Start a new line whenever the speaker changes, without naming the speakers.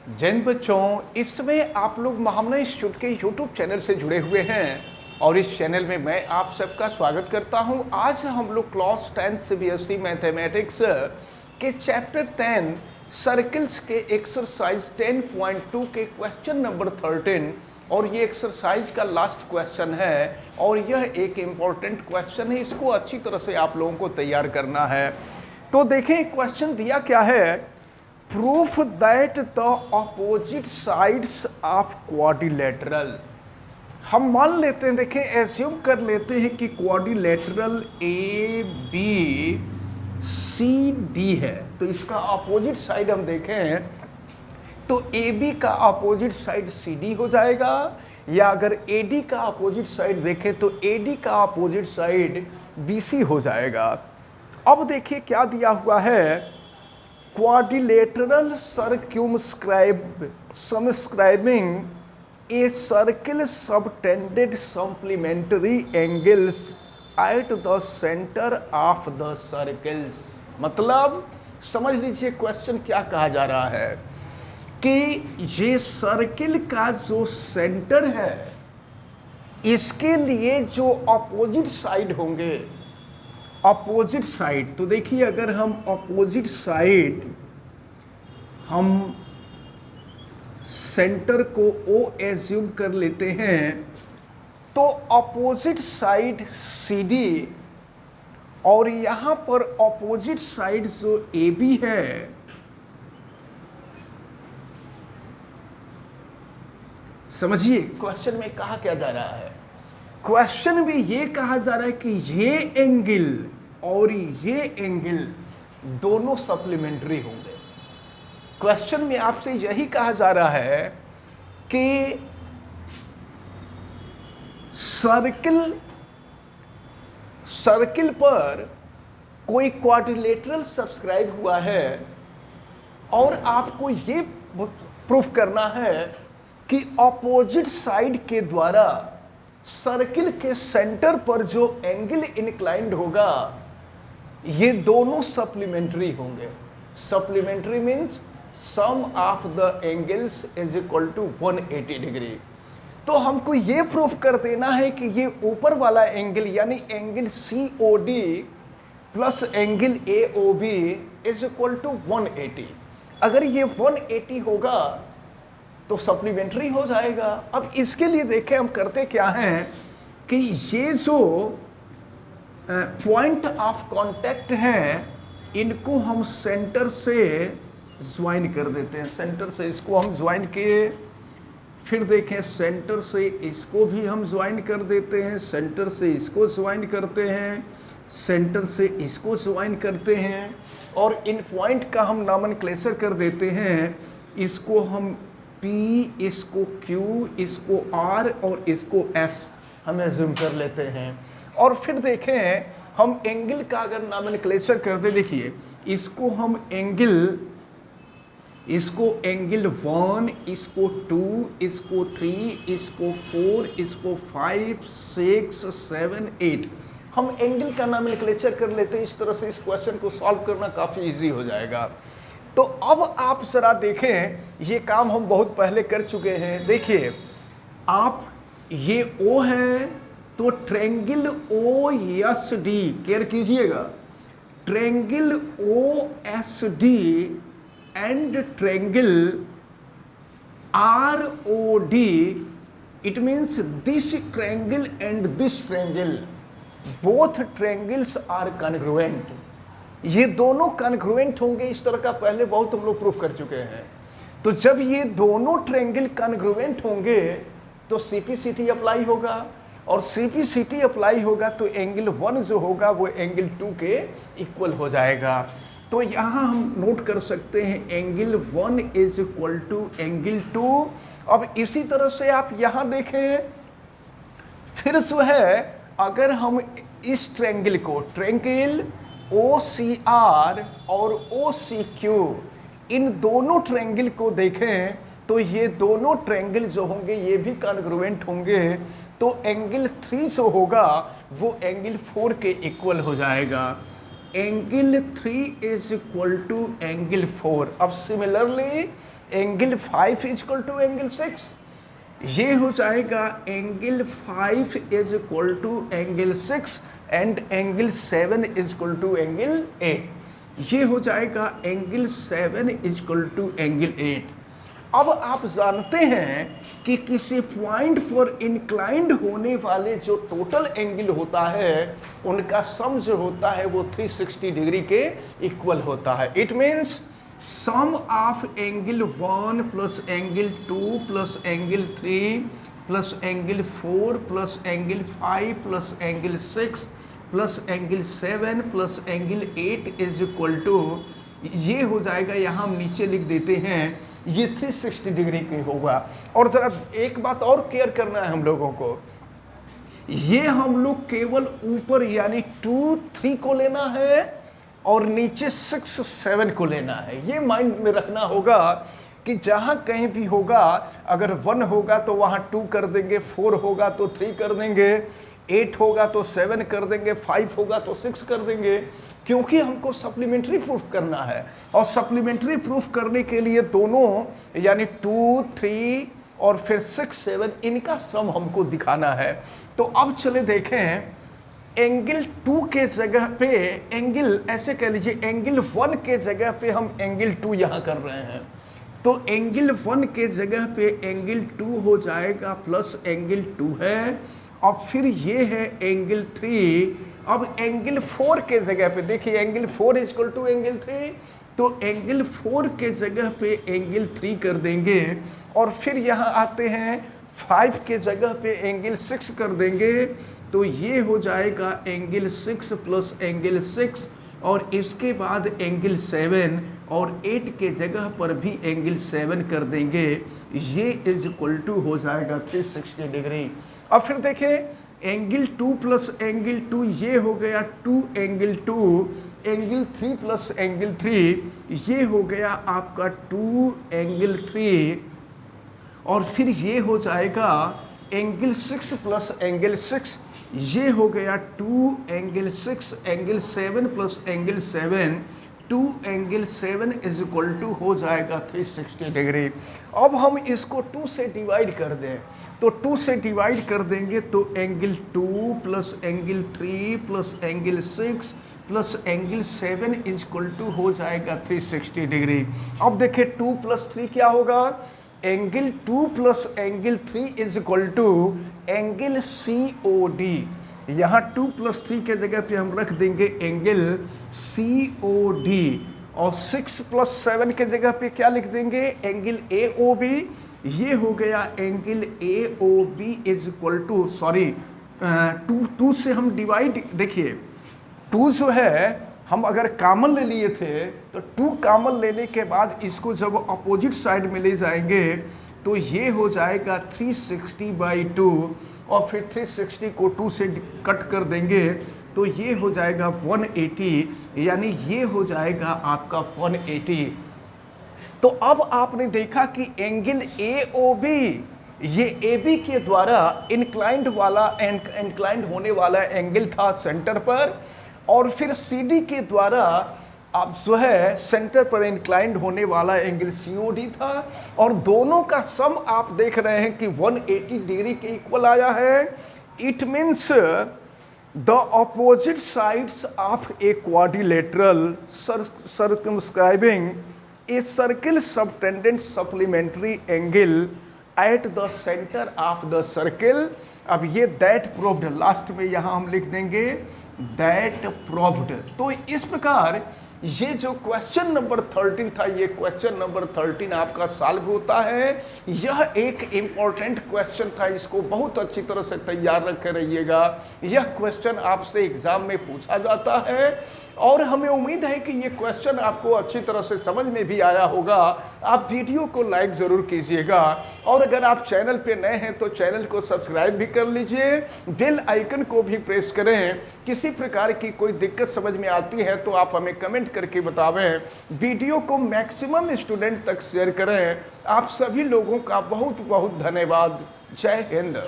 जैन बच्चों, इस समय आप लोग महामना इंस्टीट्यूट के यूट्यूब चैनल से जुड़े हुए हैं और इस चैनल में मैं आप सबका स्वागत करता हूं। आज हम लोग क्लास 10 सीबीएसई मैथमेटिक्स के चैप्टर 10 सर्कल्स के एक्सरसाइज 10.2 के क्वेश्चन नंबर 13 और ये एक्सरसाइज का लास्ट क्वेश्चन है और यह एक इम्पॉर्टेंट क्वेश्चन है। इसको अच्छी तरह से आप लोगों को तैयार करना है। तो देखें क्वेश्चन दिया क्या है, proof that the opposite sides of quadrilateral. हम मान लेते हैं, देखें एज्यूम कर लेते हैं कि quadrilateral A B C D है, तो इसका अपोजिट साइड हम देखें तो ए बी का अपोजिट साइड सी डी हो जाएगा, या अगर ए डी का अपोजिट साइड देखें तो ए डी का अपोजिट साइड बी सी हो जाएगा। अब देखिए क्या दिया हुआ है, quadrilateral circumscribing a circle subtended supplementary angles at the center of the circles। मतलब समझ लीजिए क्वेश्चन क्या कहा जा रहा है कि ये सर्किल का जो सेंटर है इसके लिए जो अपोजिट साइड होंगे, अपोजिट साइड, तो देखिए अगर हम अपोजिट साइड हम सेंटर को ओ एज्यूम कर लेते हैं तो अपोजिट साइड सी डी और यहां पर अपोजिट साइड जो ए बी है समझिए क्वेश्चन में कहा क्या जा रहा है। क्वेश्चन में ये कहा जा रहा है कि ये एंगल और ये एंगल दोनों सप्लीमेंट्री होंगे। क्वेश्चन में आपसे यही कहा जा रहा है कि सर्किल पर कोई क्वाड्रिलेटरल सब्सक्राइब हुआ है और आपको ये प्रूफ करना है कि अपोजिट साइड के द्वारा सर्किल के सेंटर पर जो एंगल इंक्लाइंड होगा ये दोनों सप्लीमेंट्री होंगे। Supplementary means sum of the angles is equal to 180 degree. तो हमको ये प्रूफ कर देना है कि ये ऊपर वाला एंगल यानी angle C O D plus angle A O B is equal to 180। अगर ये 180 होगा तो सप्लीमेंट्री हो जाएगा। अब इसके लिए देखें हम करते क्या हैं कि ये जो पॉइंट ऑफ कांटेक्ट हैं इनको हम सेंटर से ज्वाइन कर देते हैं। सेंटर से इसको हम ज्वाइन किए, फिर देखें सेंटर से इसको भी हम ज्वाइन कर देते हैं, सेंटर से इसको ज्वाइन करते हैं, सेंटर से इसको ज्वाइन करते हैं और इन पॉइंट का हम नॉमेनक्लेचर कर देते हैं। इसको हम P, इसको Q, इसको R और इसको S हम एज्यूम कर लेते हैं। और फिर देखें हम एंगल का अगर नॉमेनक्लेचर कर दे, देखिए इसको हम एंगल, इसको एंगल 1, इसको 2, इसको 3, इसको 4, इसको 5, 6, 7, 8 हम एंगल का नॉमेनक्लेचर कर लेते हैं। इस तरह से इस क्वेश्चन को सॉल्व करना काफ़ी इजी हो जाएगा। तो अब आप जरा देखें, ये काम हम बहुत पहले कर चुके हैं। देखिए आप ये O है तो triangle O S D, care कीजिएगा, triangle O S D and triangle R O D, it means this triangle and this triangle, both triangles are congruent. ये दोनों कॉन्ग्रुएंट होंगे। इस तरह का पहले बहुत हम लोग प्रूफ कर चुके हैं। तो जब ये दोनों ट्रेंगल कॉन्ग्रुएंट होंगे तो सीपीसीटी अप्लाई होगा और सीपीसीटी अप्लाई होगा तो एंगल 1 जो होगा वो एंगल 2 के इक्वल हो जाएगा। तो यहाँ हम नोट कर सकते हैं angle 1 is equal to angle 2। अब इसी तरह से आप यहाँ देखें, फिर जो है अगर हम इस ट्रेंगल को, ट्रेंगल OCR और OCQ, इन दोनों ट्रेंगल को देखें तो ये दोनों ट्रेंगल जो होंगे ये भी कॉन्ग्रुएंट होंगे। तो एंगल 3 जो होगा वो एंगल 4 के इक्वल हो जाएगा। Angle 3 is equal to angle 4। अब similarly angle 5 equal to angle 6, ये हो जाएगा angle 5 is equal to angle 6 and angle 7 is equal to angle 8, ये हो जाएगा angle 7 is equal to angle 8। अब आप जानते हैं कि किसी पॉइंट पर इंक्लाइंड होने वाले जो टोटल एंगल होता है उनका सम जो होता है वो 360 डिग्री के इक्वल होता है। It means sum of angle 1 plus angle 2 plus angle 3 plus angle 4 plus angle 5 plus angle 6 plus angle 7 plus angle 8 is equal to, ये हो जाएगा, यहाँ हम नीचे लिख देते हैं, ये 360 डिग्री के होगा। और जरा एक बात और केयर करना है हम लोगों को, ये हम लोग केवल ऊपर यानी 2, 3 को लेना है और नीचे 6, 7 को लेना है। ये माइंड में रखना होगा कि जहाँ कहीं भी होगा, अगर 1 होगा तो वहाँ 2 कर देंगे, 4 होगा तो 3 कर देंगे, 8 होगा तो 7 कर देंगे, 5 होगा तो 6 कर देंगे, क्योंकि हमको सप्लीमेंट्री प्रूफ करना है। और सप्लीमेंट्री प्रूफ करने के लिए दोनों यानी 2, 3 और फिर 6, 7 इनका सम हमको दिखाना है। तो अब चले देखें, एंगल 2 के जगह पे एंगल, ऐसे कह लीजिए एंगल 1 के जगह पे हम एंगल 2 यहाँ कर रहे हैं, तो एंगल 1 के जगह पे एंगल 2 हो जाएगा प्लस एंगल 2 है, और फिर ये है एंगल 3। अब एंगल 4 के जगह पे देखिए, angle 4 is equal to angle 3, तो एंगल 4 के जगह पे एंगल 3 कर देंगे, और फिर यहाँ आते हैं 5 के जगह पे एंगल 6 कर देंगे, तो ये हो जाएगा एंगल 6 प्लस एंगल 6, और इसके बाद एंगल 7 और 8 के जगह पर भी एंगल 7 कर देंगे, ये इज इक्वल टू हो जाएगा 360 डिग्री। अब फिर देखें, एंगल 2 प्लस एंगल 2 ये हो गया 2 एंगल 2, एंगल 3 प्लस एंगल 3 ये हो गया आपका 2 एंगल 3, और फिर ये हो जाएगा एंगल 6 प्लस एंगल 6, ये हो गया 2 angle 6, angle 7 plus angle 7, 2 angle 7 is equal to हो जाएगा 360 डिग्री। अब हम इसको 2 से डिवाइड कर दें, तो 2 से डिवाइड कर देंगे तो angle 2 plus angle 3 plus angle 6 plus angle 7 is equal to हो जाएगा 360 डिग्री। अब देखिए 2 प्लस 3 क्या होगा, angle 2 plus angle 3 is equal to angle COD। यहाँ 2 प्लस 3 के जगह पे हम रख देंगे एंगल COD, और 6 प्लस 7 के जगह पे क्या लिख देंगे, एंगल AOB। ये हो गया angle AOB is equal to, sorry 2 से हम डिवाइड, देखिए 2 जो है हम अगर कॉमन ले लिए थे, तो 2 कॉमन लेने के बाद इसको जब अपोजिट साइड में ले जाएंगे तो ये हो जाएगा 360/2, और फिर 360 को 2 से कट कर देंगे तो ये हो जाएगा 180, यानी ये हो जाएगा आपका 180। तो अब आपने देखा कि एंगल AOB ये AB के द्वारा इंक्लाइंड होने वाला एंगल था सेंटर पर, और फिर CD के द्वारा अब जो है सेंटर पर इंक्लाइंड होने वाला एंगल COD था, और दोनों का सम आप देख रहे हैं कि 180 डिग्री के इक्वल आया है। It means the opposite sides of a quadrilateral circumscribing a circle subtendent supplementary angle at the centre of the circle. अब ये दैट प्रूव्ड लास्ट में यहाँ हम लिख देंगे दैट प्रूव्ड। तो इस प्रकार ये जो क्वेश्चन नंबर 13 था, ये क्वेश्चन नंबर 13 आपका सॉल्व होता है। यह एक इम्पॉर्टेंट क्वेश्चन था, इसको बहुत अच्छी तरह से तैयार रखे रहिएगा। यह क्वेश्चन आपसे एग्जाम में पूछा जाता है, और हमें उम्मीद है कि ये क्वेश्चन आपको अच्छी तरह से समझ में भी आया होगा। आप वीडियो को लाइक ज़रूर कीजिएगा, और अगर आप चैनल पे नए हैं तो चैनल को सब्सक्राइब भी कर लीजिए, बेल आइकन को भी प्रेस करें। किसी प्रकार की कोई दिक्कत समझ में आती है तो आप हमें कमेंट करके बतावें। वीडियो को मैक्सिमम स्टूडेंट तक शेयर करें। आप सभी लोगों का बहुत बहुत धन्यवाद। जय हिंद।